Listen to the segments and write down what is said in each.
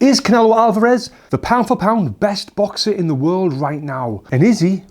Is Canelo Alvarez the pound for pound best boxer in the world right now? And is he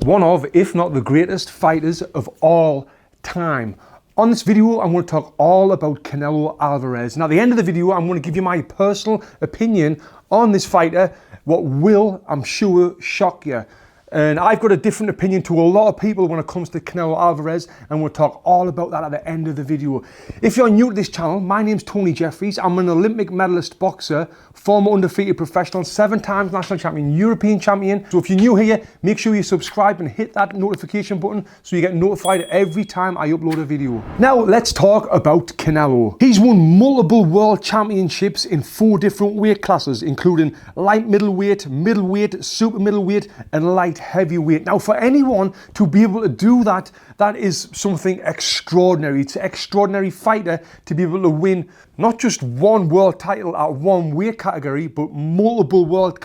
one of, if not the greatest fighters of all time? On this video, I'm going to talk all about Canelo Alvarez. And at the end of the video, I'm going to give you my personal opinion on this fighter, what will, I'm sure, shock you. And I've got a different opinion to a lot of people when it comes to Canelo Alvarez, and we'll talk all about that at the end of the video. If you're new to this channel, my name's Tony Jeffries. I'm an Olympic medalist boxer, former undefeated professional, 7-time national champion, European champion. So if you're new here, make sure you subscribe and hit that notification button so you get notified every time I upload a video. Now let's talk about Canelo. He's won multiple world championships in 4 different weight classes, including light middleweight, middleweight, super middleweight, and light heavyweight. Now, for anyone to be able to do that, that is something extraordinary. It's an extraordinary fighter to be able to win not just one world title at one weight category, but multiple world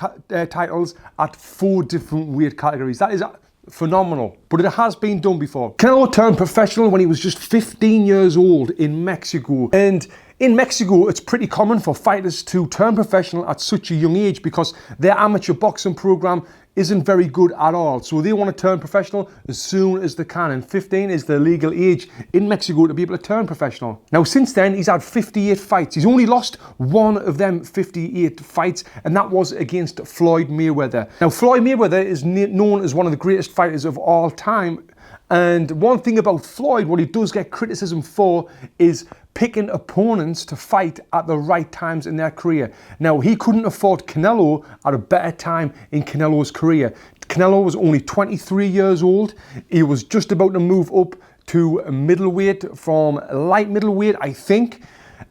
titles at 4 different weight categories. That is phenomenal, but it has been done before. Canelo turned professional when he was just 15 years old in Mexico, and in Mexico, it's pretty common for fighters to turn professional at such a young age because their amateur boxing program isn't very good at all. So they want to turn professional as soon as they can, and 15 is the legal age in Mexico to be able to turn professional. Now, since then, he's had 58 fights. He's only lost one of them 58 fights, and that was against Floyd Mayweather. Now, Floyd Mayweather is known as one of the greatest fighters of all time. And one thing about Floyd, what he does get criticism for, is picking opponents to fight at the right times in their career. Now, he couldn't afford Canelo at a better time in Canelo's career. Canelo was only 23 years old. He was just about to move up to middleweight from light middleweight, I think.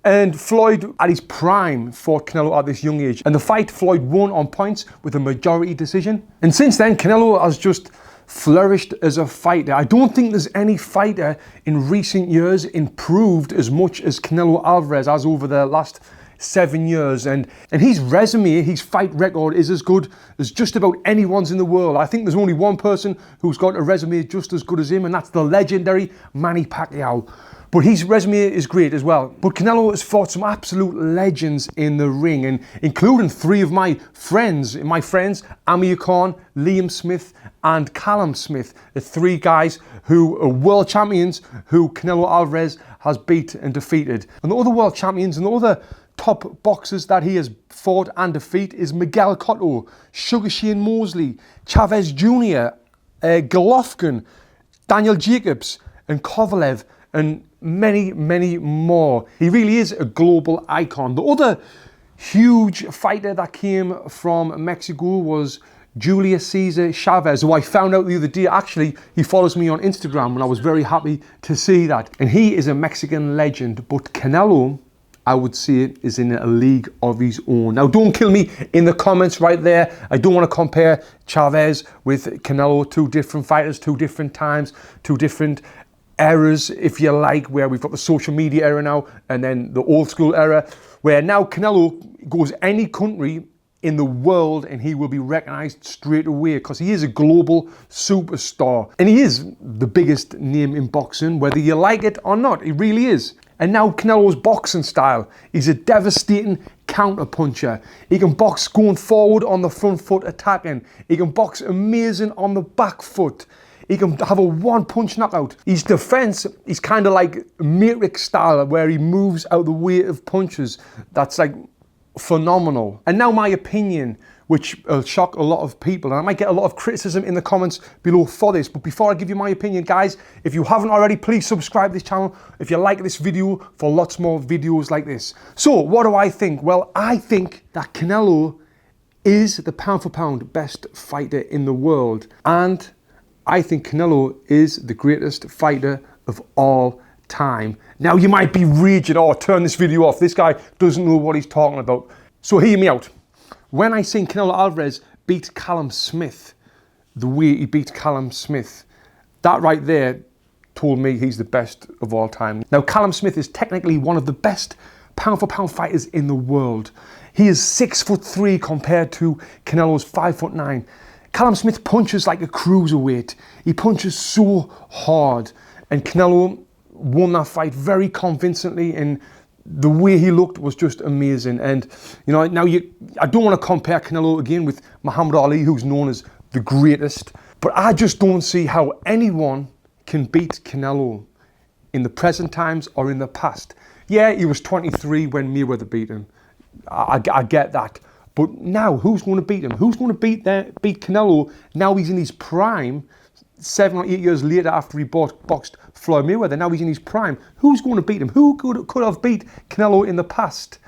And Floyd, at his prime, fought Canelo at this young age. And the fight, Floyd won on points with a majority decision. And since then, Canelo has just flourished as a fighter. I don't think there's any fighter in recent years improved as much as Canelo Alvarez has over the last 7 years. And his resume, his fight record is as good as just about anyone's in the world. I think there's only one person who's got a resume just as good as him, and that's the legendary Manny Pacquiao. But his resume is great as well. But Canelo has fought some absolute legends in the ring, and including 3 of my friends, Amir Khan, Liam Smith, and Callum Smith, the 3 guys who are world champions who Canelo Alvarez has beat and defeated. And the other world champions and the other top boxers that he has fought and defeated is Miguel Cotto, Sugar Shane Mosley, Chavez Jr., Golovkin, Daniel Jacobs, and Kovalev, and many, many more. He really is a global icon. The other huge fighter that came from Mexico was Julius Caesar Chavez, who I found out the other day. Actually, he follows me on Instagram, and I was very happy to see that. And he is a Mexican legend, but Canelo, I would say, is in a league of his own. Now, don't kill me in the comments right there. I don't want to compare Chavez with Canelo, 2 different fighters, 2 different times, 2 different eras, if you like, where we've got the social media era now and then the old school era, where now Canelo goes any country in the world and he will be recognized straight away because he is a global superstar, and he is the biggest name in boxing, whether you like it or not. He really is. And now Canelo's boxing style, he's a devastating counter puncher. He can box going forward on the front foot attacking. He can box amazing on the back foot. He can have a 1-punch knockout. His defense is kind of like Matrix style, where he moves out the way of punches. That's like phenomenal. And now my opinion, which will shock a lot of people, and I might get a lot of criticism in the comments below for this. But before I give you my opinion, guys, if you haven't already, please subscribe to this channel if you like this video for lots more videos like this. So what do I think? Well, I think that Canelo is the pound for pound best fighter in the world, and I think Canelo is the greatest fighter of all time. Now, you might be raging, oh, turn this video off. This guy doesn't know what he's talking about. So hear me out. When I seen Canelo Alvarez beat Callum Smith, the way he beat Callum Smith, that right there told me he's the best of all time. Now, Callum Smith is technically one of the best pound for pound fighters in the world. He is 6'3" compared to Canelo's 5'9". Callum Smith punches like a cruiserweight. He punches so hard, and Canelo won that fight very convincingly, and the way he looked was just amazing. And you know, now I don't want to compare Canelo again with Muhammad Ali, who's known as the greatest, but I just don't see how anyone can beat Canelo in the present times or in the past. Yeah, he was 23 when Mayweather beat him. I get that. But now, who's going to beat him? Who's going to beat Canelo now he's in his prime, 7 or 8 years later after he boxed Floyd Mayweather? Now he's in his prime. Who's going to beat him? Who could have beat Canelo in the past?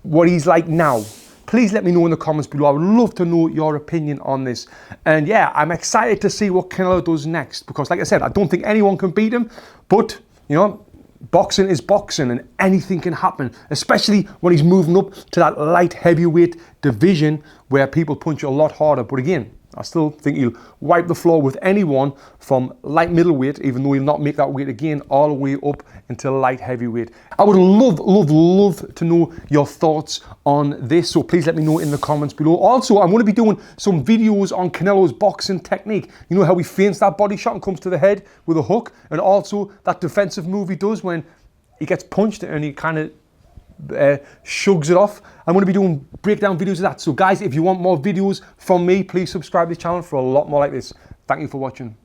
What he's like now? Please let me know in the comments below. I would love to know your opinion on this. And yeah, I'm excited to see what Canelo does next, because like I said, I don't think anyone can beat him, but you know, boxing is boxing and anything can happen, especially when he's moving up to that light heavyweight division where people punch a lot harder. But again, I still think he'll wipe the floor with anyone from light middleweight, even though he'll not make that weight again, all the way up into light heavyweight. I would love to know your thoughts on this, so please let me know in the comments below. Also, I'm going to be doing some videos on Canelo's boxing technique. You know how he feints that body shot and comes to the head with a hook, and also that defensive move he does when he gets punched and he kind of shrugs it off. I'm going to be doing breakdown videos of that. So guys, if you want more videos from me, please subscribe to the channel for a lot more like this. Thank you for watching.